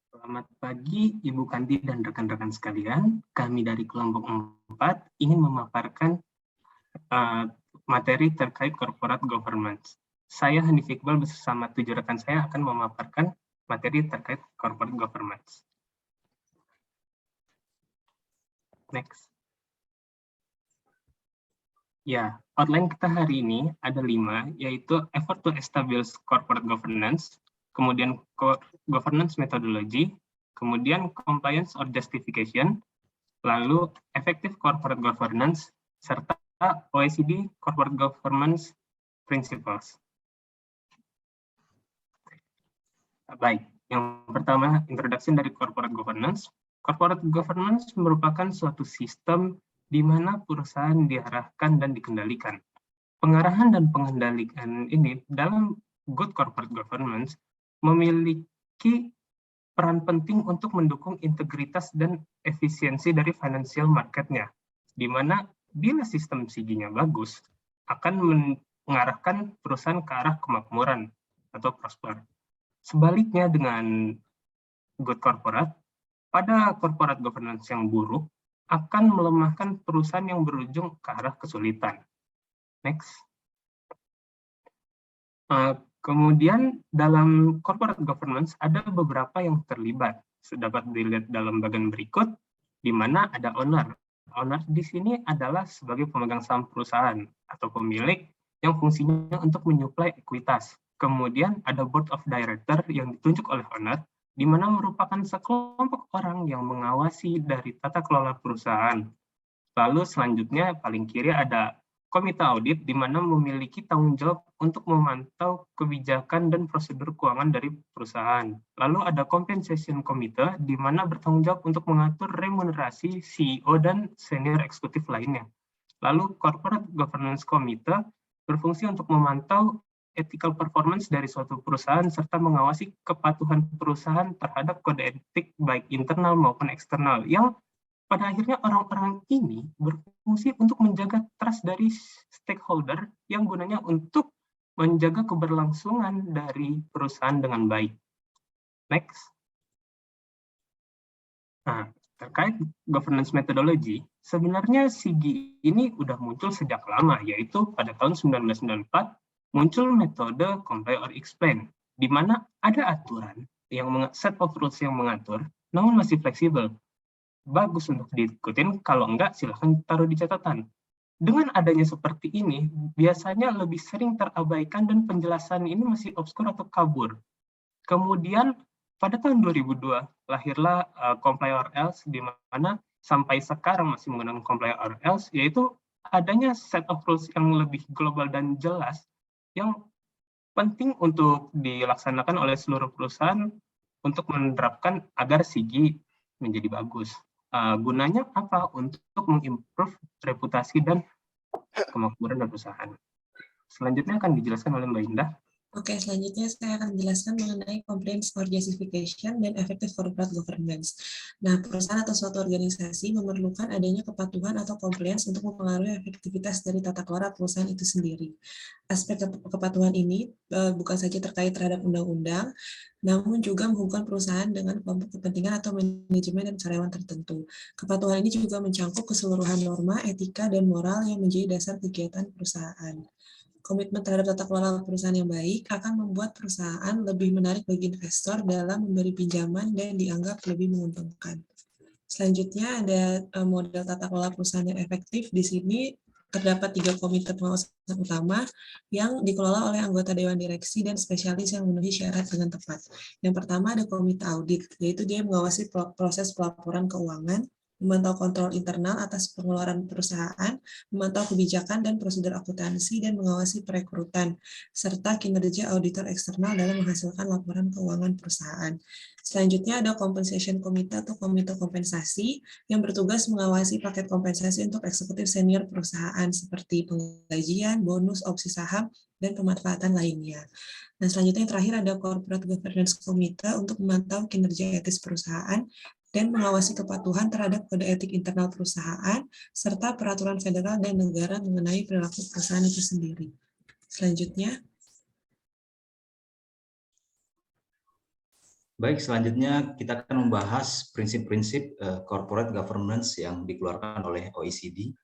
Selamat pagi Ibu Kandi dan rekan-rekan sekalian. Kami dari kelompok 4 ingin memaparkan materi terkait corporate governance. Saya Hanif Iqbal bersama 7 rekan saya akan memaparkan materi terkait corporate governance. Next. Ya, outline kita hari ini ada 5, yaitu effort to establish corporate governance, kemudian governance methodology, kemudian compliance or justification, lalu effective corporate governance, serta OECD corporate governance principles. Baik, yang pertama, introduction dari corporate governance. Corporate governance merupakan suatu sistem di mana perusahaan diarahkan dan dikendalikan. Pengarahan dan pengendalian ini dalam good corporate governance memiliki peran penting untuk mendukung integritas dan efisiensi dari financial market-nya, di mana bila sistem SIGI-nya bagus, akan mengarahkan perusahaan ke arah kemakmuran atau prosper. Sebaliknya dengan good corporate, pada corporate governance yang buruk, akan melemahkan perusahaan yang berujung ke arah kesulitan. Next. Kemudian dalam corporate governance ada beberapa yang terlibat. Dapat dilihat dalam bagian berikut, di mana ada owner. Owner di sini adalah sebagai pemegang saham perusahaan atau pemilik yang fungsinya untuk menyuplai ekuitas. Kemudian ada board of director yang ditunjuk oleh owner, di mana merupakan sekelompok orang yang mengawasi dari tata kelola perusahaan. Lalu selanjutnya paling kiri ada komite audit, di mana memiliki tanggung jawab untuk memantau kebijakan dan prosedur keuangan dari perusahaan. Lalu ada compensation committee, di mana bertanggung jawab untuk mengatur remunerasi CEO dan senior eksekutif lainnya. Lalu corporate governance committee berfungsi untuk memantau ethical performance dari suatu perusahaan serta mengawasi kepatuhan perusahaan terhadap kode etik baik internal maupun eksternal, yang pada akhirnya orang-orang ini berfungsi untuk menjaga trust dari stakeholder yang gunanya untuk menjaga keberlangsungan dari perusahaan dengan baik. Next. Nah, terkait governance methodology, sebenarnya SIGI ini udah muncul sejak lama, yaitu pada tahun 1994 muncul metode comply or explain, di mana ada aturan yang set of rules yang mengatur, namun masih fleksibel. Bagus untuk diikutin, kalau enggak silahkan taruh di catatan. Dengan adanya seperti ini, biasanya lebih sering terabaikan dan penjelasan ini masih obskur atau kabur. Kemudian pada tahun 2002 lahirlah comply or else, di mana sampai sekarang masih menggunakan comply or else, yaitu adanya set of rules yang lebih global dan jelas yang penting untuk dilaksanakan oleh seluruh perusahaan untuk menerapkan agar SIGI menjadi bagus. Gunanya apa? Untuk mengimprove reputasi dan kemakmuran perusahaan. Selanjutnya akan dijelaskan oleh Mbak Indah. Oke, selanjutnya saya akan menjelaskan mengenai compliance or justification dan effective corporate governance. Nah, perusahaan atau suatu organisasi memerlukan adanya kepatuhan atau compliance untuk mempengaruhi efektivitas dari tata kelola perusahaan itu sendiri. Aspek kepatuhan ini bukan saja terkait terhadap undang-undang, namun juga menghubungkan perusahaan dengan kelompok kepentingan atau manajemen dan karyawan tertentu. Kepatuhan ini juga mencangkup keseluruhan norma, etika, dan moral yang menjadi dasar kegiatan perusahaan. Komitmen terhadap tata kelola perusahaan yang baik akan membuat perusahaan lebih menarik bagi investor dalam memberi pinjaman dan dianggap lebih menguntungkan. Selanjutnya ada model tata kelola perusahaan yang efektif. Di sini terdapat 3 komite pengawasan utama yang dikelola oleh anggota dewan direksi dan spesialis yang memenuhi syarat dengan tepat. Yang pertama ada komite audit, yaitu dia mengawasi proses pelaporan keuangan, memantau kontrol internal atas pengeluaran perusahaan, memantau kebijakan dan prosedur akuntansi, dan mengawasi perekrutan, serta kinerja auditor eksternal dalam menghasilkan laporan keuangan perusahaan. Selanjutnya ada compensation committee atau komite kompensasi yang bertugas mengawasi paket kompensasi untuk eksekutif senior perusahaan seperti penggajian, bonus, opsi saham, dan pemanfaatan lainnya. Nah, selanjutnya yang terakhir ada corporate governance committee untuk memantau kinerja etis perusahaan dan mengawasi kepatuhan terhadap kode etik internal perusahaan, serta peraturan federal dan negara mengenai perilaku perusahaan itu sendiri. Selanjutnya. Baik, selanjutnya kita akan membahas prinsip-prinsip corporate governance yang dikeluarkan oleh OECD.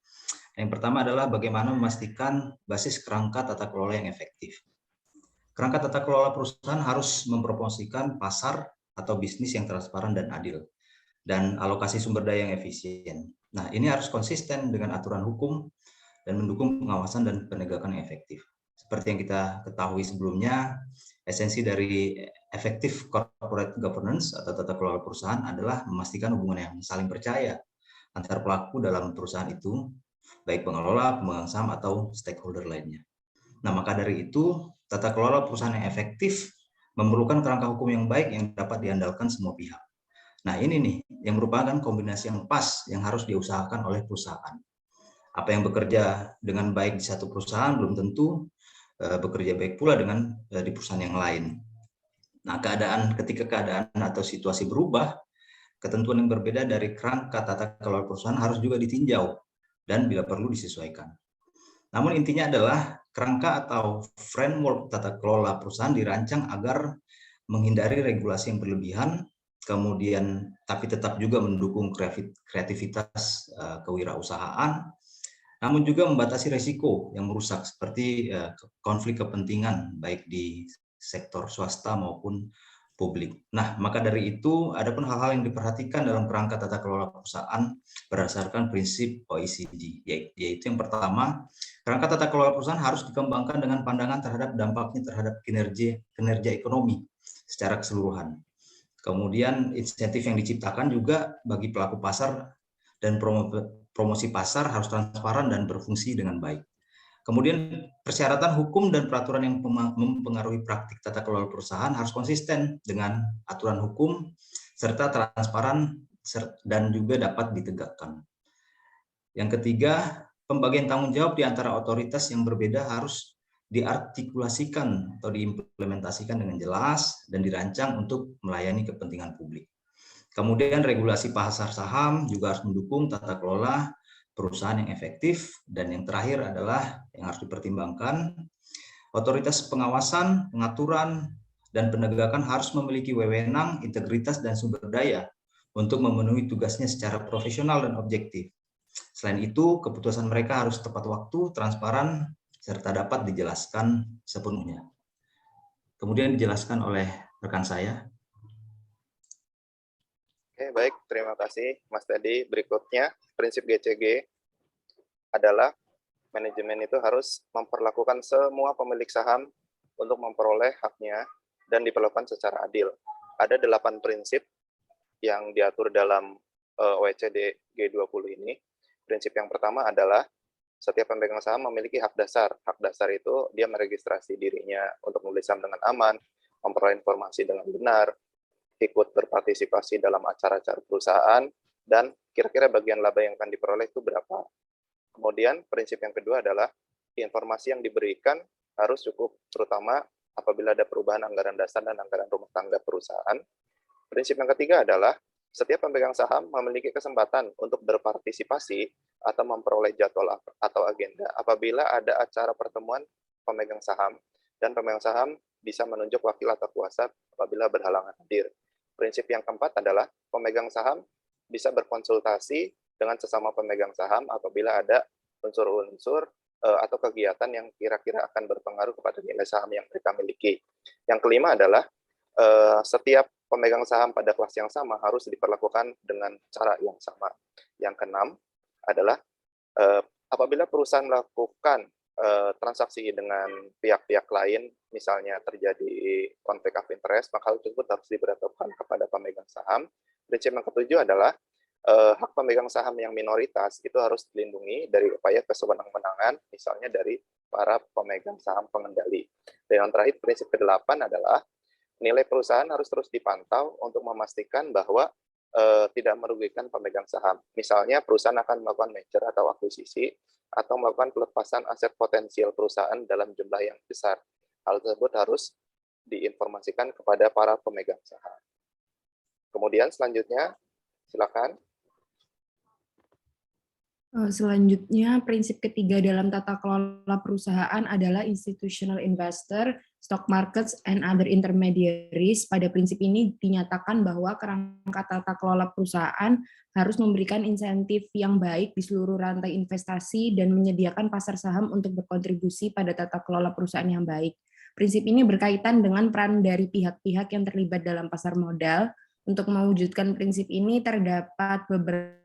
Yang pertama adalah bagaimana memastikan basis kerangka tata kelola yang efektif. Kerangka tata kelola perusahaan harus mempromosikan pasar atau bisnis yang transparan dan adil, dan alokasi sumber daya yang efisien. Nah, ini harus konsisten dengan aturan hukum dan mendukung pengawasan dan penegakan yang efektif. Seperti yang kita ketahui sebelumnya, esensi dari efektif corporate governance atau tata kelola perusahaan adalah memastikan hubungan yang saling percaya antar pelaku dalam perusahaan itu, baik pengelola, pemegang saham, atau stakeholder lainnya. Nah, maka dari itu, tata kelola perusahaan yang efektif memerlukan kerangka hukum yang baik yang dapat diandalkan semua pihak. Nah, ini nih yang merupakan kombinasi yang pas yang harus diusahakan oleh perusahaan. Apa yang bekerja dengan baik di satu perusahaan belum tentu bekerja baik pula dengan di perusahaan yang lain. Nah, ketika keadaan atau situasi berubah, ketentuan yang berbeda dari kerangka tata kelola perusahaan harus juga ditinjau dan bila perlu disesuaikan. Namun intinya adalah kerangka atau framework tata kelola perusahaan dirancang agar menghindari regulasi yang berlebihan, kemudian tapi tetap juga mendukung kreativitas kewirausahaan, namun juga membatasi risiko yang merusak seperti konflik kepentingan baik di sektor swasta maupun publik. Nah, maka dari itu, ada pun hal-hal yang diperhatikan dalam kerangka tata kelola perusahaan berdasarkan prinsip OECD, yaitu yang pertama, kerangka tata kelola perusahaan harus dikembangkan dengan pandangan terhadap dampaknya terhadap kinerja ekonomi secara keseluruhan. Kemudian insentif yang diciptakan juga bagi pelaku pasar dan promosi pasar harus transparan dan berfungsi dengan baik. Kemudian persyaratan hukum dan peraturan yang mempengaruhi praktik tata kelola perusahaan harus konsisten dengan aturan hukum serta transparan dan juga dapat ditegakkan. Yang ketiga, pembagian tanggung jawab di antara otoritas yang berbeda harus diartikulasikan atau diimplementasikan dengan jelas dan dirancang untuk melayani kepentingan publik. Kemudian regulasi pasar saham juga harus mendukung tata kelola perusahaan yang efektif, dan yang terakhir adalah yang harus dipertimbangkan, otoritas pengawasan, pengaturan, dan penegakan harus memiliki wewenang, integritas, dan sumber daya untuk memenuhi tugasnya secara profesional dan objektif. Selain itu, keputusan mereka harus tepat waktu, transparan, serta dapat dijelaskan sepenuhnya. Kemudian dijelaskan oleh rekan saya. Oke, baik. Terima kasih, Mas Teddy. Berikutnya, prinsip GCG adalah manajemen itu harus memperlakukan semua pemilik saham untuk memperoleh haknya dan diperlakukan secara adil. Ada 8 prinsip yang diatur dalam OECD G20 ini. Prinsip yang pertama adalah setiap pemegang saham memiliki hak dasar. Hak dasar itu dia meregistrasi dirinya untuk membeli saham dengan aman, memperoleh informasi dengan benar, ikut berpartisipasi dalam acara-acara perusahaan, dan kira-kira bagian laba yang akan diperoleh itu berapa. Kemudian prinsip yang kedua adalah informasi yang diberikan harus cukup, terutama apabila ada perubahan anggaran dasar dan anggaran rumah tangga perusahaan. Prinsip yang ketiga adalah setiap pemegang saham memiliki kesempatan untuk berpartisipasi atau memperoleh jadwal atau agenda apabila ada acara pertemuan pemegang saham, dan pemegang saham bisa menunjuk wakil atau kuasa apabila berhalangan hadir. Prinsip yang keempat adalah pemegang saham bisa berkonsultasi dengan sesama pemegang saham apabila ada unsur-unsur atau kegiatan yang kira-kira akan berpengaruh kepada nilai saham yang mereka miliki. Yang kelima adalah setiap pemegang saham pada kelas yang sama harus diperlakukan dengan cara yang sama. Yang keenam adalah apabila perusahaan melakukan transaksi dengan pihak-pihak lain, misalnya terjadi konflik of interest, maka hal tersebut harus diberitahukan kepada pemegang saham. Prinsip yang ketujuh adalah hak pemegang saham yang minoritas itu harus dilindungi dari upaya kesewenang-wenangan, misalnya dari para pemegang saham pengendali. Dan yang terakhir, prinsip ke-8 adalah nilai perusahaan harus terus dipantau untuk memastikan bahwa tidak merugikan pemegang saham. Misalnya perusahaan akan melakukan merger atau akuisisi, atau melakukan pelepasan aset potensial perusahaan dalam jumlah yang besar. Hal tersebut harus diinformasikan kepada para pemegang saham. Kemudian selanjutnya, silakan. Selanjutnya, prinsip ketiga dalam tata kelola perusahaan adalah institutional investor, stock markets, and other intermediaries. Pada prinsip ini dinyatakan bahwa kerangka tata kelola perusahaan harus memberikan insentif yang baik di seluruh rantai investasi dan menyediakan pasar saham untuk berkontribusi pada tata kelola perusahaan yang baik. Prinsip ini berkaitan dengan peran dari pihak-pihak yang terlibat dalam pasar modal. Untuk mewujudkan prinsip ini terdapat beberapa.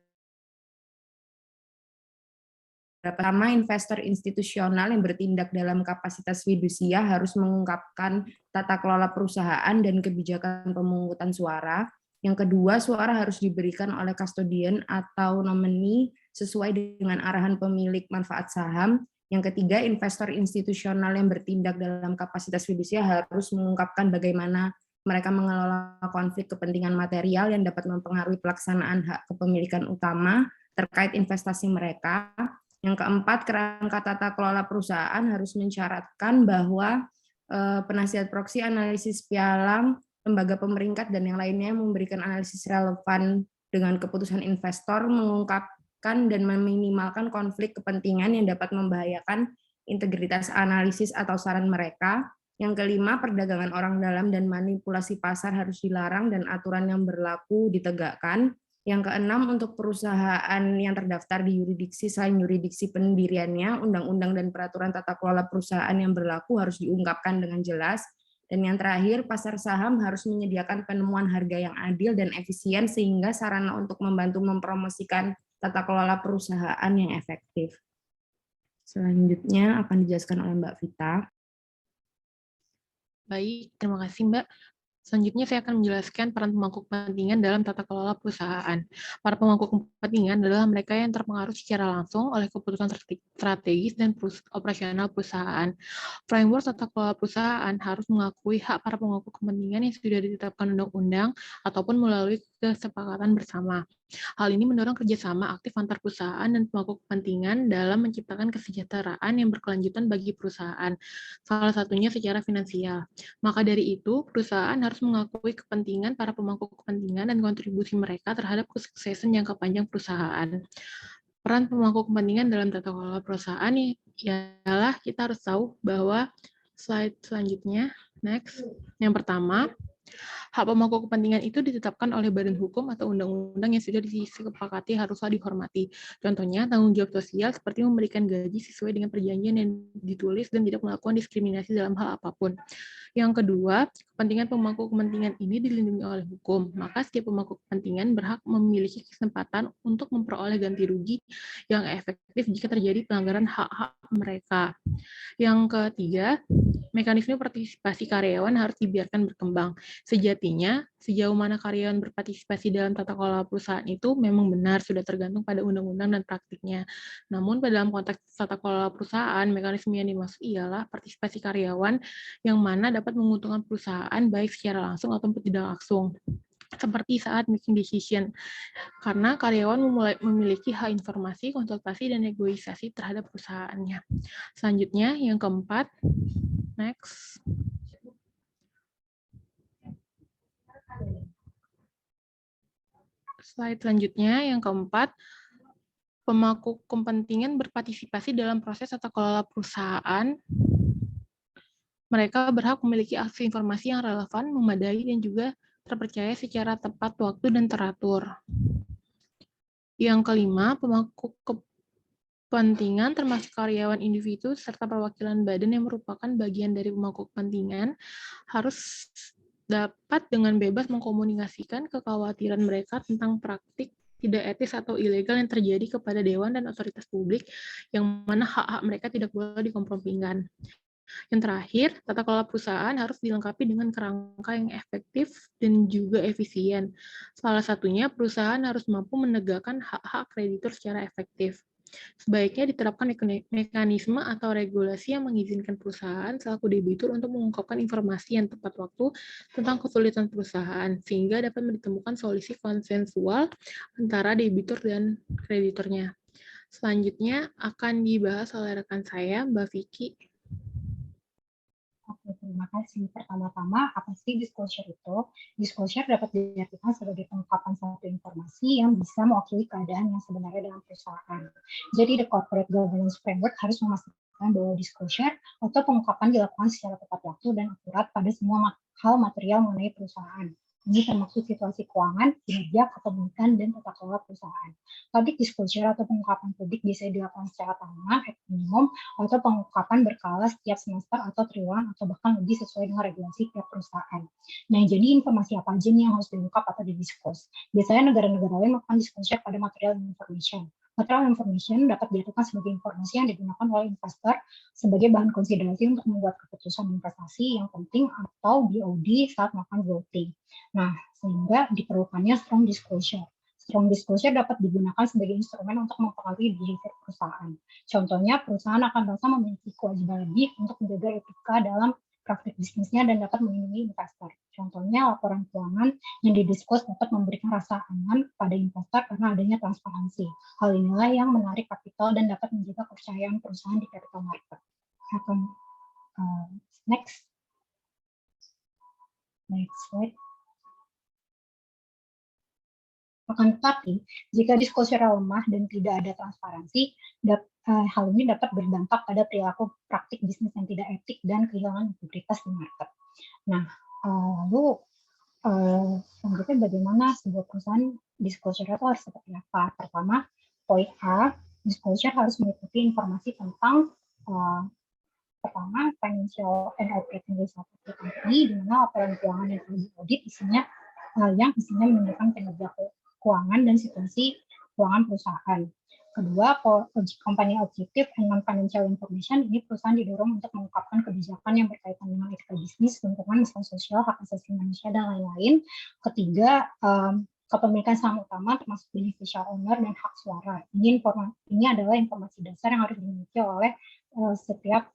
Pertama, investor institusional yang bertindak dalam kapasitas fidusia harus mengungkapkan tata kelola perusahaan dan kebijakan pemungutan suara. Yang kedua, suara harus diberikan oleh custodian atau nominee sesuai dengan arahan pemilik manfaat saham. Yang ketiga, investor institusional yang bertindak dalam kapasitas fidusia harus mengungkapkan bagaimana mereka mengelola konflik kepentingan material yang dapat mempengaruhi pelaksanaan hak kepemilikan utama terkait investasi mereka. Yang keempat, kerangka tata kelola perusahaan harus mensyaratkan bahwa penasihat proksi, analisis pialang, lembaga pemeringkat, dan yang lainnya memberikan analisis relevan dengan keputusan investor, mengungkapkan dan meminimalkan konflik kepentingan yang dapat membahayakan integritas analisis atau saran mereka. Yang kelima, perdagangan orang dalam dan manipulasi pasar harus dilarang dan aturan yang berlaku ditegakkan. Yang keenam, untuk perusahaan yang terdaftar di yurisdiksi selain yurisdiksi pendiriannya, undang-undang dan peraturan tata kelola perusahaan yang berlaku harus diungkapkan dengan jelas. Dan yang terakhir, pasar saham harus menyediakan penemuan harga yang adil dan efisien sehingga sarana untuk membantu mempromosikan tata kelola perusahaan yang efektif. Selanjutnya akan dijelaskan oleh Mbak Vita. Baik, terima kasih Mbak. Selanjutnya saya akan menjelaskan peran pemangku kepentingan dalam tata kelola perusahaan. Para pemangku kepentingan adalah mereka yang terpengaruh secara langsung oleh keputusan strategis dan operasional perusahaan. Framework tata kelola perusahaan harus mengakui hak para pemangku kepentingan yang sudah ditetapkan undang-undang ataupun melalui kesepakatan bersama. Hal ini mendorong kerjasama aktif antar perusahaan dan pemangku kepentingan dalam menciptakan kesejahteraan yang berkelanjutan bagi perusahaan, salah satunya secara finansial. Maka dari itu, perusahaan harus mengakui kepentingan para pemangku kepentingan dan kontribusi mereka terhadap kesuksesan jangka panjang perusahaan. Peran pemangku kepentingan dalam tata kelola perusahaan ialah kita harus tahu bahwa slide selanjutnya, next. Yang pertama, hak pemangku kepentingan itu ditetapkan oleh badan hukum atau undang-undang yang sudah disepakati haruslah dihormati. Contohnya, tanggung jawab sosial seperti memberikan gaji sesuai dengan perjanjian yang ditulis dan tidak melakukan diskriminasi dalam hal apapun. Yang kedua, kepentingan pemangku kepentingan ini dilindungi oleh hukum, maka setiap pemangku kepentingan berhak memiliki kesempatan untuk memperoleh ganti rugi yang efektif jika terjadi pelanggaran hak-hak mereka. Yang ketiga, mekanisme partisipasi karyawan harus dibiarkan berkembang. Sejatinya, sejauh mana karyawan berpartisipasi dalam tata kelola perusahaan itu memang benar sudah tergantung pada undang-undang dan praktiknya. Namun, pada dalam konteks tata kelola perusahaan, mekanisme yang dimaksud ialah partisipasi karyawan yang mana dapat menguntungkan perusahaan baik secara langsung ataupun tidak langsung. Seperti saat making decision, karena karyawan memiliki hak informasi, konsultasi, dan negosiasi terhadap perusahaannya. Selanjutnya, yang keempat, next. Slide selanjutnya, yang keempat, pemangku kepentingan berpartisipasi dalam proses tata kelola perusahaan. Mereka berhak memiliki akses informasi yang relevan, memadai, dan juga terpercaya secara tepat waktu dan teratur. Yang kelima, pemangku kepentingan termasuk karyawan individu serta perwakilan badan yang merupakan bagian dari pemangku kepentingan harus dapat dengan bebas mengkomunikasikan kekhawatiran mereka tentang praktik tidak etis atau ilegal yang terjadi kepada dewan dan otoritas publik yang mana hak-hak mereka tidak boleh dikompromikan. Yang terakhir, tata kelola perusahaan harus dilengkapi dengan kerangka yang efektif dan juga efisien. Salah satunya, perusahaan harus mampu menegakkan hak-hak kreditur secara efektif. Sebaiknya diterapkan mekanisme atau regulasi yang mengizinkan perusahaan selaku debitur untuk mengungkapkan informasi yang tepat waktu tentang kesulitan perusahaan, sehingga dapat ditemukan solusi konsensual antara debitur dan krediturnya. Selanjutnya akan dibahas oleh rekan saya, Mbak Vicky. Oke, Terima kasih. Pertama-tama, apa sih disclosure itu? Disclosure dapat diartikan sebagai pengungkapan suatu informasi yang bisa mewakili keadaan yang sebenarnya dalam perusahaan. Jadi, the corporate governance framework harus memastikan bahwa disclosure atau pengungkapan dilakukan secara tepat waktu dan akurat pada semua hal material mengenai perusahaan. Ini termasuk situasi keuangan, kinerja, kepemilikan, dan tata kelola perusahaan. Public disclosure atau pengungkapan publik biasanya dilakukan secara tahunan, minimum, atau pengungkapan berkala setiap semester atau triwulan, atau bahkan lebih sesuai dengan regulasi tiap perusahaan. Nah, jadi informasi apa aja nih yang harus diungkap atau di-disclose? Biasanya negara-negara lain melakukan disclosure pada material information. Material information dapat diartikan sebagai informasi yang digunakan oleh investor sebagai bahan konsiderasi untuk membuat keputusan investasi yang penting atau BOD saat melakukan voting. Nah, sehingga diperlukannya strong disclosure. Strong disclosure dapat digunakan sebagai instrumen untuk mempengaruhi behavior perusahaan. Contohnya, perusahaan akan merasa memiliki kewajiban lebih untuk menjaga etika dalam praktik bisnisnya dan dapat melindungi investor. Contohnya, laporan keuangan yang didiskus dapat memberikan rasa aman pada investor karena adanya transparansi. Hal inilah yang menarik kapital dan dapat menjaga kepercayaan perusahaan di capital market. Next slide. Akan tetapi, jika disclosure lemah dan tidak ada transparansi, hal ini dapat berdampak pada perilaku praktik bisnis yang tidak etik dan kehilangan integritas di market. Nah, lalu selanjutnya bagaimana sebuah perusahaan disclosure itu harus seperti apa? Pertama, poin A, disclosure harus meliputi informasi tentang pertama, financial and operating results of the company, di mana laporan keuangan yang telah diaudit isinya menunjukkan kinerja keuangan dan situasi keuangan perusahaan. Kedua, company objective and non-financial information, ini perusahaan didorong untuk mengungkapkan kebijakan yang berkaitan dengan etika bisnis, lingkungan, misalnya sosial, hak asasi manusia, dan lain-lain. Ketiga, kepemilikan saham utama termasuk beneficial owner dan hak suara. Ini adalah informasi dasar yang harus dimiliki oleh setiap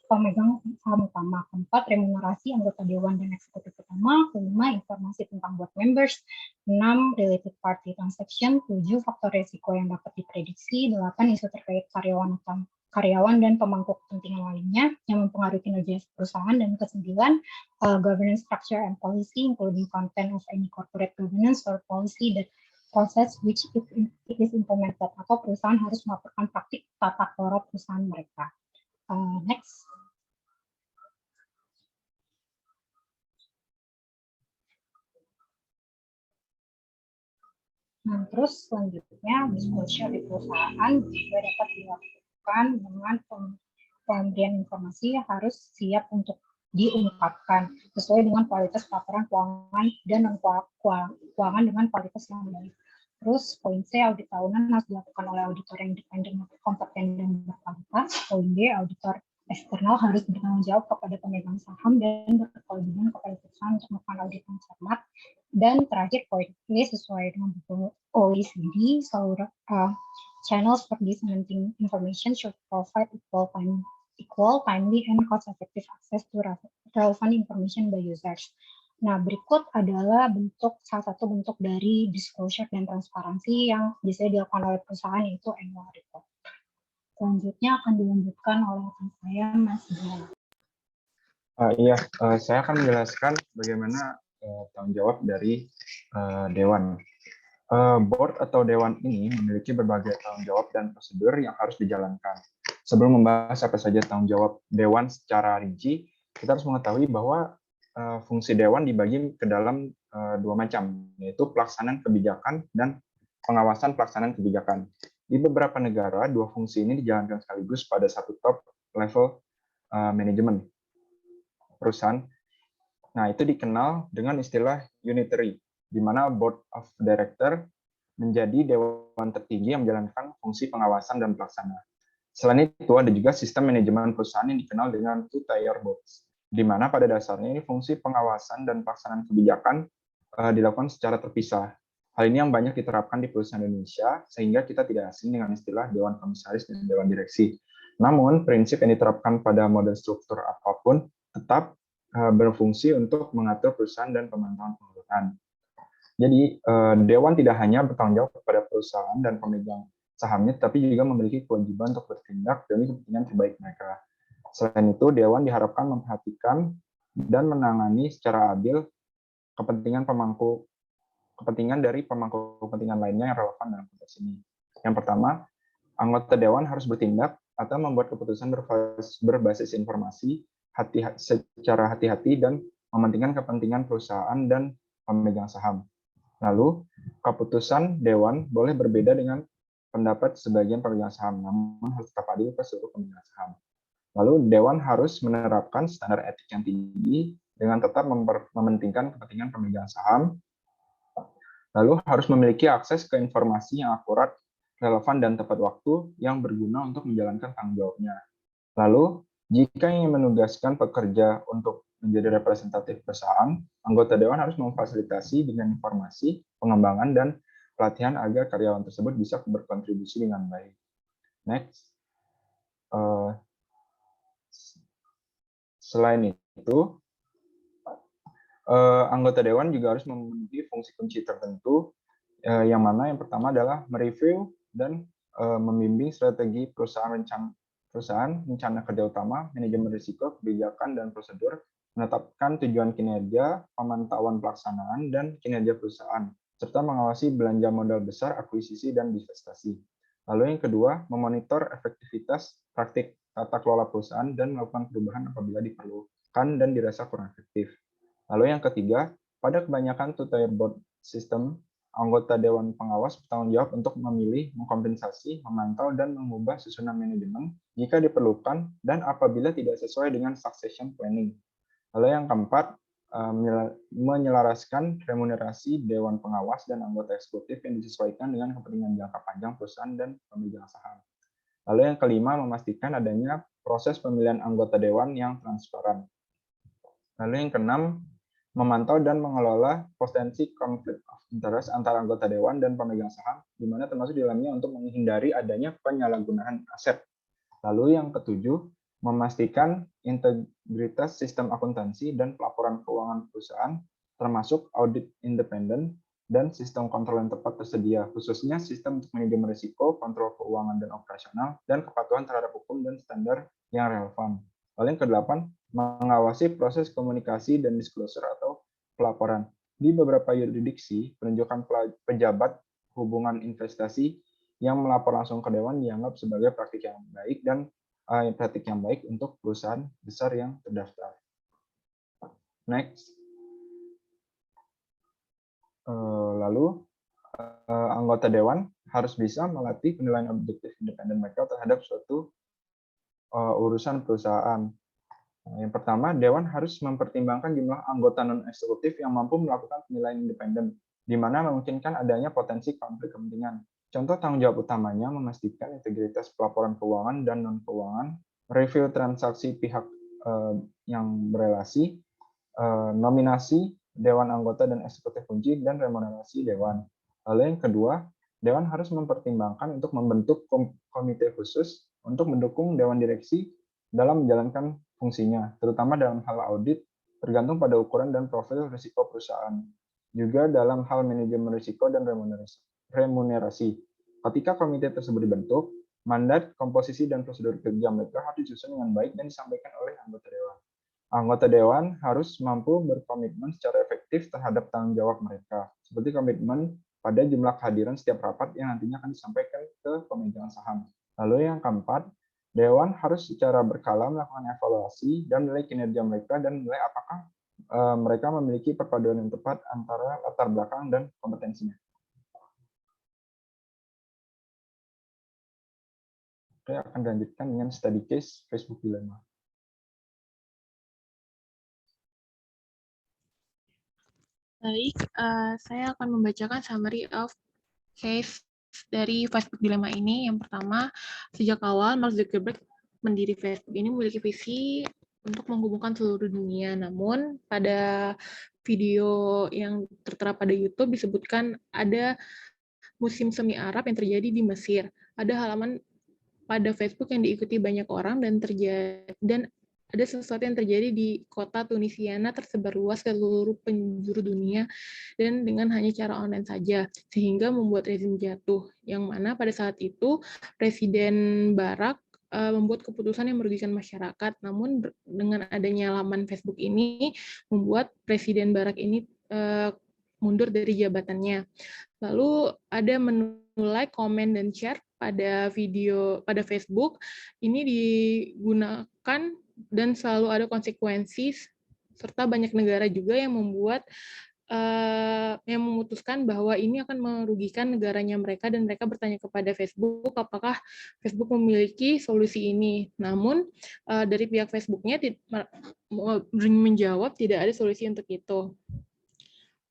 pemegang saham utama. Keempat, remunerasi anggota dewan dan eksekutif utama. Kelima, informasi tentang board members. 6, related party transaction. 7, faktor risiko yang dapat diprediksi. 8, isu terkait karyawan dan pemangku kepentingan lainnya yang mempengaruhi kinerja perusahaan. Dan ke-9, governance structure and policy, including content of any corporate governance or policy that process which it is implemented, atau perusahaan harus melaporkan praktik tata kelola perusahaan mereka. Next. Nah, terus selanjutnya disclosure di perusahaan juga dapat dilakukan dengan pemberian informasi yang harus siap untuk diungkapkan sesuai dengan kualitas laporan keuangan dan keuangan dengan kualitas yang baik. Terus poin C, audit tahunan harus dilakukan oleh auditor yang independen, kompeten, dan berkualitas. Poin D, auditor eksternal harus bertanggung jawab kepada pemegang saham dan berkewajiban kepada perusahaan untuk melakukan audit yang cermat. Dan terakhir, poin E, sesuai dengan buku OECD, seluruh channels for disseminating information should provide equal, timely, and cost-effective access to relevant information by users. Nah, berikut adalah salah satu bentuk dari disclosure dan transparansi yang biasanya dilakukan oleh perusahaan, yaitu annual report. Selanjutnya akan dilanjutkan oleh rekan saya, Mas Dian. Saya akan menjelaskan bagaimana tanggung jawab dari Dewan. Board atau Dewan ini memiliki berbagai tanggung jawab dan prosedur yang harus dijalankan. Sebelum membahas apa saja tanggung jawab Dewan secara rinci, kita harus mengetahui bahwa fungsi Dewan dibagi ke dalam dua macam, yaitu pelaksanaan kebijakan dan pengawasan pelaksanaan kebijakan. Di beberapa negara, dua fungsi ini dijalankan sekaligus pada satu top level manajemen perusahaan. Nah, itu dikenal dengan istilah unitary, di mana Board of Director menjadi dewan tertinggi yang menjalankan fungsi pengawasan dan pelaksana. Selain itu, ada juga sistem manajemen perusahaan yang dikenal dengan two-tier boards, di mana pada dasarnya ini fungsi pengawasan dan pelaksanaan kebijakan dilakukan secara terpisah. Hal ini yang banyak diterapkan di perusahaan Indonesia, sehingga kita tidak asing dengan istilah Dewan Komisaris dan Dewan Direksi. Namun, prinsip yang diterapkan pada model struktur apapun tetap berfungsi untuk mengatur perusahaan dan pemantauan pengelolaan. Jadi, Dewan tidak hanya bertanggung jawab kepada perusahaan dan pemegang sahamnya, tapi juga memiliki kewajiban untuk bertindak demi kepentingan terbaik mereka. Selain itu, Dewan diharapkan memperhatikan dan menangani secara adil kepentingan dari pemangku kepentingan lainnya yang relevan dalam konteks ini. Yang pertama, anggota Dewan harus bertindak atau membuat keputusan berbasis informasi secara hati-hati dan mementingkan kepentingan perusahaan dan pemegang saham. Lalu, keputusan Dewan boleh berbeda dengan pendapat sebagian pemegang saham, namun harus tetap adil ke seluruh pemegang saham. Lalu, Dewan harus menerapkan standar etik yang tinggi dengan tetap mementingkan kepentingan pemegang saham. Lalu, harus memiliki akses ke informasi yang akurat, relevan, dan tepat waktu yang berguna untuk menjalankan tanggung jawabnya. Lalu, jika ingin menugaskan pekerja untuk menjadi representatif perusahaan, anggota Dewan harus memfasilitasi dengan informasi, pengembangan, dan pelatihan agar karyawan tersebut bisa berkontribusi dengan baik. Next. Selain itu, anggota Dewan juga harus memenuhi fungsi kunci tertentu, yang mana yang pertama adalah mereview dan membimbing strategi perusahaan, rencana kerja utama, manajemen risiko, kebijakan, dan prosedur, menetapkan tujuan kinerja, pemantauan pelaksanaan, dan kinerja perusahaan, serta mengawasi belanja modal besar, akuisisi, dan divestasi. Lalu yang kedua, memonitor efektivitas praktik tata kelola perusahaan dan melakukan perubahan apabila diperlukan dan dirasa kurang efektif. Lalu yang ketiga, pada kebanyakan two-tier board system, anggota Dewan Pengawas bertanggung jawab untuk memilih, mengkompensasi, memantau, dan mengubah susunan manajemen jika diperlukan dan apabila tidak sesuai dengan succession planning. Lalu yang keempat, menyelaraskan remunerasi Dewan Pengawas dan anggota eksekutif yang disesuaikan dengan kepentingan jangka panjang perusahaan dan pemegang saham. Lalu yang kelima, memastikan adanya proses pemilihan anggota Dewan yang transparan. Lalu yang keenam, memantau dan mengelola potensi konflik of interest antara anggota Dewan dan pemegang saham, di mana termasuk di dalamnya untuk menghindari adanya penyalahgunaan aset. Lalu yang ketujuh, memastikan integritas sistem akuntansi dan pelaporan keuangan perusahaan, termasuk audit independen dan sistem kontrol yang tepat tersedia, khususnya sistem untuk manajemen risiko, kontrol keuangan dan operasional, dan kepatuhan terhadap hukum dan standar yang relevan. Lalu yang kedelapan, mengawasi proses komunikasi dan disclosure atau pelaporan. Di beberapa yurisdiksi, penunjukan pejabat hubungan investasi yang melapor langsung ke Dewan dianggap sebagai praktik yang baik dan untuk perusahaan besar yang terdaftar. Next. Lalu, anggota Dewan harus bisa melatih penilaian objektif independen mereka terhadap suatu urusan perusahaan. Yang pertama, Dewan harus mempertimbangkan jumlah anggota non-eksekutif yang mampu melakukan penilaian independen, di mana memungkinkan adanya potensi konflik kepentingan. Contoh tanggung jawab utamanya memastikan integritas pelaporan keuangan dan non-keuangan, review transaksi pihak yang berelasi, nominasi Dewan anggota dan eksekutif kunci, dan remunerasi Dewan. Lalu yang kedua, Dewan harus mempertimbangkan untuk membentuk komite khusus untuk mendukung Dewan Direksi dalam menjalankan fungsinya, terutama dalam hal audit, tergantung pada ukuran dan profil risiko perusahaan. Juga dalam hal manajemen risiko dan remunerasi. Ketika komite tersebut dibentuk, mandat, komposisi, dan prosedur kerja mereka harus disusun dengan baik dan disampaikan oleh anggota Dewan. Anggota Dewan harus mampu berkomitmen secara efektif terhadap tanggung jawab mereka, seperti komitmen pada jumlah kehadiran setiap rapat yang nantinya akan disampaikan ke pemegang saham. Lalu yang keempat, Dewan harus secara berkala melakukan evaluasi dan menilai kinerja mereka dan menilai apakah mereka memiliki perpaduan yang tepat antara latar belakang dan kompetensinya. Oke, akan dilanjutkan dengan study case Facebook Dilemma. Baik, saya akan membacakan summary of case dari Facebook Dilemma ini. Yang pertama, sejak awal Mark Zuckerberg mendiri Facebook ini memiliki visi untuk menghubungkan seluruh dunia. Namun, pada video yang tertera pada YouTube disebutkan ada musim semi Arab yang terjadi di Mesir. Ada halaman pada Facebook yang diikuti banyak orang dan ada sesuatu yang terjadi di kota Tunisiana tersebar luas ke seluruh penjuru dunia dan dengan hanya cara online saja, sehingga membuat rezim jatuh, yang mana pada saat itu Presiden Barak membuat keputusan yang merugikan masyarakat. Namun dengan adanya laman Facebook ini membuat Presiden Barack ini mundur dari jabatannya. Lalu ada menu like, komen, dan share pada Facebook. Ini digunakan dan selalu ada konsekuensi, serta banyak negara juga yang memutuskan bahwa ini akan merugikan negaranya mereka, dan mereka bertanya kepada Facebook apakah Facebook memiliki solusi ini. Namun dari pihak Facebooknya menjawab tidak ada solusi untuk itu.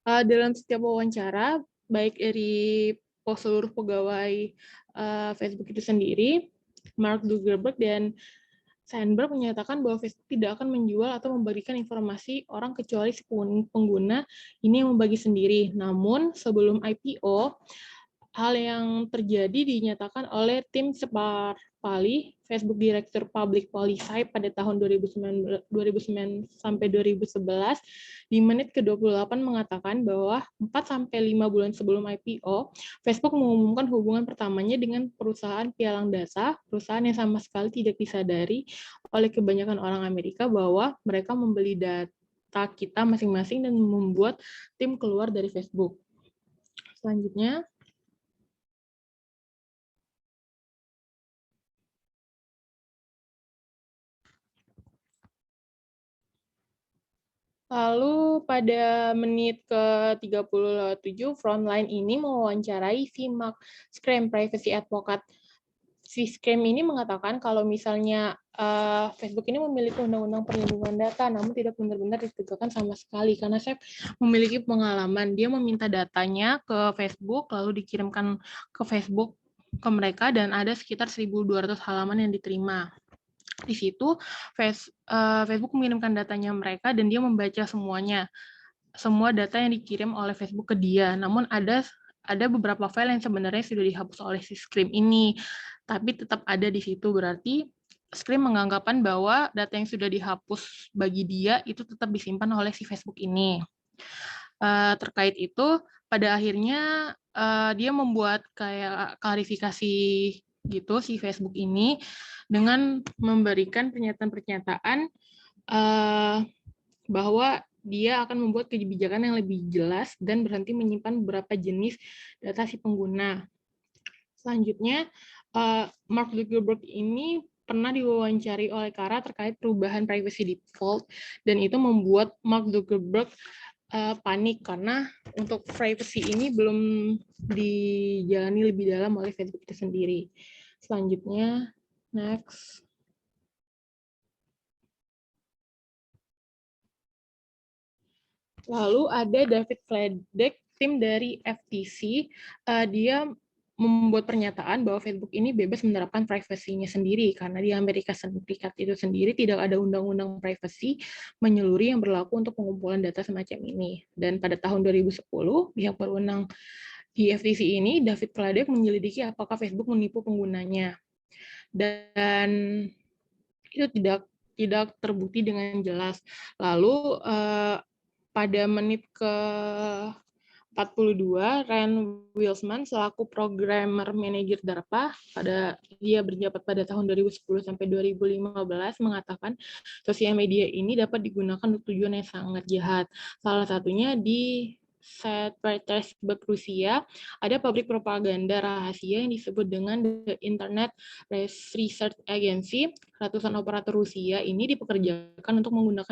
Dalam setiap wawancara, baik dari seluruh pegawai Facebook itu sendiri, Mark Zuckerberg dan Sandberg menyatakan bahwa Facebook tidak akan menjual atau membagikan informasi orang kecuali si pengguna ini yang membagi sendiri. Namun sebelum IPO, hal yang terjadi dinyatakan oleh Tim Sparpali, Facebook Director Public Policy pada tahun 2009 sampai 2011, di menit ke-28 mengatakan bahwa 4-5 bulan sebelum IPO, Facebook mengumumkan hubungan pertamanya dengan perusahaan pialang data, perusahaan yang sama sekali tidak disadari oleh kebanyakan orang Amerika bahwa mereka membeli data kita masing-masing dan membuat tim keluar dari Facebook. Selanjutnya, lalu pada menit ke-37, Frontline ini mewawancarai si Mark Scram, Privacy Advocate. Si Scram ini mengatakan kalau misalnya Facebook ini memiliki undang-undang perlindungan data, namun tidak benar-benar ditegakkan sama sekali, karena saya memiliki pengalaman. Dia meminta datanya ke Facebook, lalu dikirimkan ke Facebook ke mereka, dan ada sekitar 1.200 halaman yang diterima. Di situ Facebook mengirimkan datanya mereka dan dia membaca semuanya, semua data yang dikirim oleh Facebook ke dia. Namun ada beberapa file yang sebenarnya sudah dihapus oleh si Scream ini, tapi tetap ada di situ. Berarti Scream menganggapan bahwa data yang sudah dihapus bagi dia itu tetap disimpan oleh si Facebook ini. Terkait itu, pada akhirnya dia membuat kayak klarifikasi gitu si Facebook ini dengan memberikan pernyataan-pernyataan bahwa dia akan membuat kebijakan yang lebih jelas dan berhenti menyimpan beberapa jenis data si pengguna. Selanjutnya, Mark Zuckerberg ini pernah diwawancari oleh Kara terkait perubahan privacy default, dan itu membuat Mark Zuckerberg panik karena untuk privacy ini belum dijalani lebih dalam oleh Facebook itu sendiri. Selanjutnya, next. Lalu ada David Fladek, tim dari FTC. Dia membuat pernyataan bahwa Facebook ini bebas menerapkan privasinya sendiri, karena di Amerika Serikat itu sendiri tidak ada undang-undang privasi menyeluruh yang berlaku untuk pengumpulan data semacam ini. Dan pada tahun 2010, pihak berwenang di FTC ini, David Fladek menyelidiki apakah Facebook menipu penggunanya. Dan itu tidak terbukti dengan jelas. Lalu pada menit ke-42, Rand Wilson selaku programmer manager DARPA, dia berjabat pada tahun 2010 sampai 2015, mengatakan sosial media ini dapat digunakan untuk tujuan yang sangat jahat. Salah satunya di St. Petersburg, Rusia, ada pabrik propaganda rahasia yang disebut dengan The Internet Research Agency. Ratusan operator Rusia ini dipekerjakan untuk menggunakan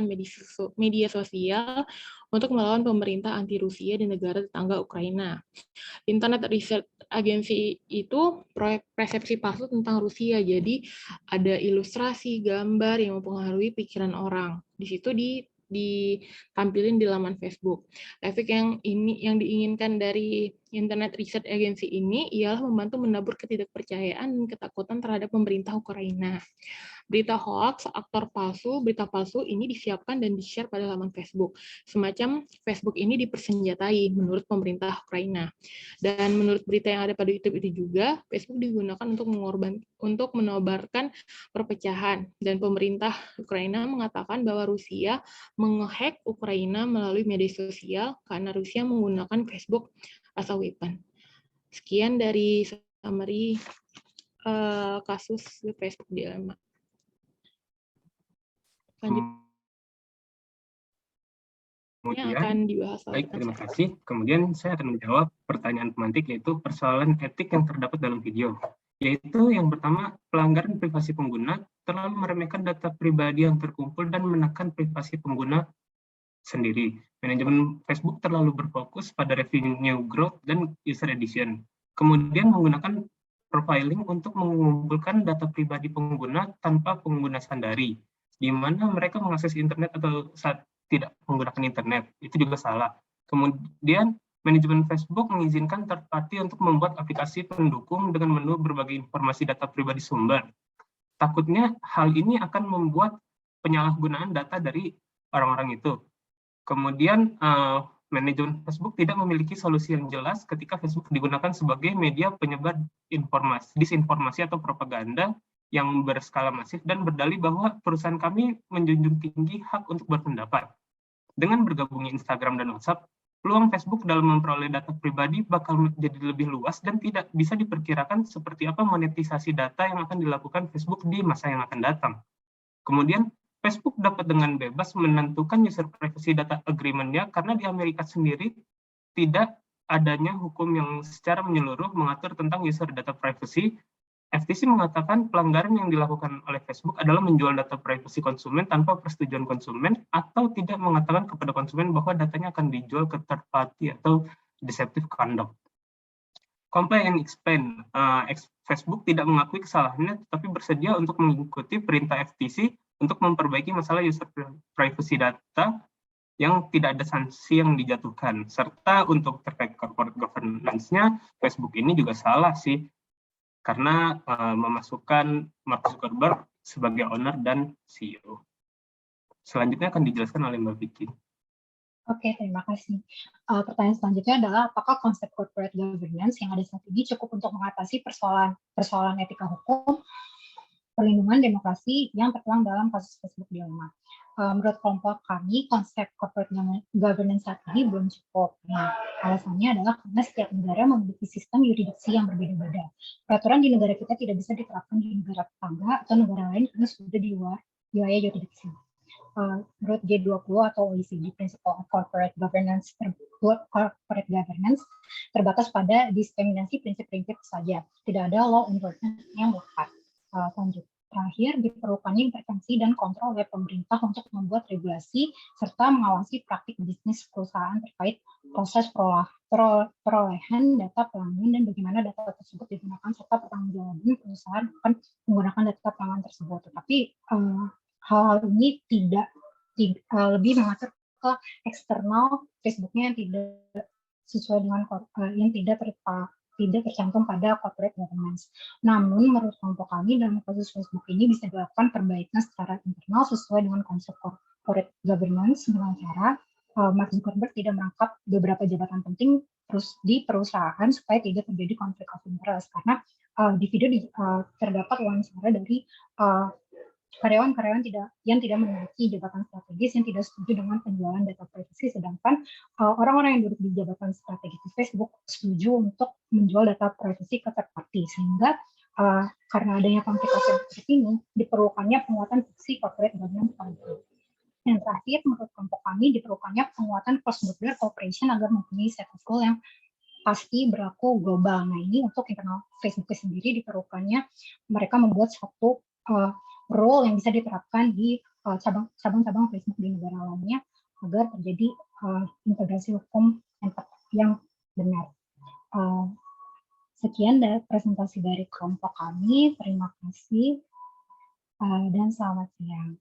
media sosial untuk melawan pemerintah anti-Rusia di negara tetangga Ukraina. Internet Research Agency itu proyek persepsi palsu tentang Rusia, jadi ada ilustrasi, gambar yang mempengaruhi pikiran orang. Di situ ditampilin di laman Facebook. Efek yang diinginkan dari Internet Research Agency ini ialah membantu menabur ketidakpercayaan dan ketakutan terhadap pemerintah Ukraina. Berita hoax, berita palsu ini disiapkan dan di-share pada laman Facebook. Semacam Facebook ini dipersenjatai menurut pemerintah Ukraina. Dan menurut berita yang ada pada YouTube itu juga, Facebook digunakan untuk menobarkan perpecahan. Dan pemerintah Ukraina mengatakan bahwa Rusia menghack Ukraina melalui media sosial karena Rusia menggunakan Facebook as a weapon. Sekian dari summary kasus Facebook Dilemma. Selanjutnya Kemudian, akan dibahas oleh baik, terima kasih. Kemudian saya akan menjawab pertanyaan pemantik, yaitu persoalan etik yang terdapat dalam video. Yaitu yang pertama, pelanggaran privasi pengguna terlalu meremehkan data pribadi yang terkumpul dan menekan privasi pengguna sendiri. Manajemen Facebook terlalu berfokus pada revenue growth dan user addition. Kemudian menggunakan profiling untuk mengumpulkan data pribadi pengguna tanpa pengguna sadari, di mana mereka mengakses internet atau saat tidak menggunakan internet. Itu juga salah. Kemudian manajemen Facebook mengizinkan third party untuk membuat aplikasi pendukung dengan menu berbagai informasi data pribadi sumber. Takutnya hal ini akan membuat penyalahgunaan data dari orang-orang itu. Kemudian manajemen Facebook tidak memiliki solusi yang jelas ketika Facebook digunakan sebagai media penyebar disinformasi atau propaganda yang berskala masif dan berdalih bahwa perusahaan kami menjunjung tinggi hak untuk berpendapat. Dengan bergabungnya Instagram dan WhatsApp, peluang Facebook dalam memperoleh data pribadi bakal menjadi lebih luas dan tidak bisa diperkirakan seperti apa monetisasi data yang akan dilakukan Facebook di masa yang akan datang. Kemudian, Facebook dapat dengan bebas menentukan user privacy data agreement-nya karena di Amerika sendiri tidak adanya hukum yang secara menyeluruh mengatur tentang user data privacy. FTC mengatakan pelanggaran yang dilakukan oleh Facebook adalah menjual data privasi konsumen tanpa persetujuan konsumen atau tidak mengatakan kepada konsumen bahwa datanya akan dijual ke third party atau deceptive conduct. Comply and expand. Facebook tidak mengakui kesalahannya tetapi bersedia untuk mengikuti perintah FTC untuk memperbaiki masalah user privacy data yang tidak ada sanksi yang dijatuhkan. Serta untuk terkait corporate governance-nya, Facebook ini juga salah sih, karena memasukkan Mark Zuckerberg sebagai owner dan CEO. Selanjutnya akan dijelaskan oleh Mbak Vicky. Oke, terima kasih. Pertanyaan selanjutnya adalah apakah konsep corporate governance yang ada saat ini cukup untuk mengatasi persoalan etika hukum, perlindungan demokrasi yang tertuang dalam kasus Facebook Dilemma? Menurut kelompok kami, konsep corporate governance saat ini belum cukup. Nah, alasannya adalah karena setiap negara memiliki sistem yurisdiksi yang berbeda-beda. Peraturan di negara kita tidak bisa diterapkan di negara tetangga atau negara lain karena sudah di luar wilayah yurisdiksi. Menurut G20 atau OECD, Principle of Corporate Governance terbatas pada diskriminasi prinsip-prinsip saja. Tidak ada law enforcement yang melekat. Selanjutnya. Terakhir, diperlukannya intervensi dan kontrol oleh pemerintah untuk membuat regulasi serta mengawasi praktik bisnis perusahaan terkait proses perolehan data pelanggan dan bagaimana data tersebut digunakan serta pertanggungjawaban perusahaan akan menggunakan data pelanggan tersebut. Tetapi hal-hal ini tidak lebih mengatur ke eksternal Facebooknya yang tidak sesuai dengan yang tidak tercantum pada corporate governance. Namun, menurut kelompok kami, dalam kasus Facebook ini bisa dilakukan perbaikan secara internal sesuai dengan konsep corporate governance dengan cara Mark Zuckerberg tidak merangkap beberapa jabatan penting di perusahaan supaya tidak terjadi konflik of interest. Karena di video terdapat wawancara dari karyawan-karyawan yang tidak memiliki jabatan strategis yang tidak setuju dengan penjualan data privasi, sedangkan orang-orang yang duduk di jabatan strategis di Facebook setuju untuk menjual data privasi ke third party, sehingga karena adanya konflik seperti ini diperlukannya penguatan fungsi corporate governance. Yang terakhir, menurut kelompok kami diperlukannya penguatan cross-border cooperation agar mempunyai set of goal yang pasti berlaku global. Nah, ini untuk internal Facebook sendiri diperlukannya mereka membuat satu role yang bisa diterapkan di cabang-cabang Facebook di negara lainnya agar terjadi integrasi hukum yang benar. Sekian dari presentasi dari kelompok kami. Terima kasih dan selamat siang.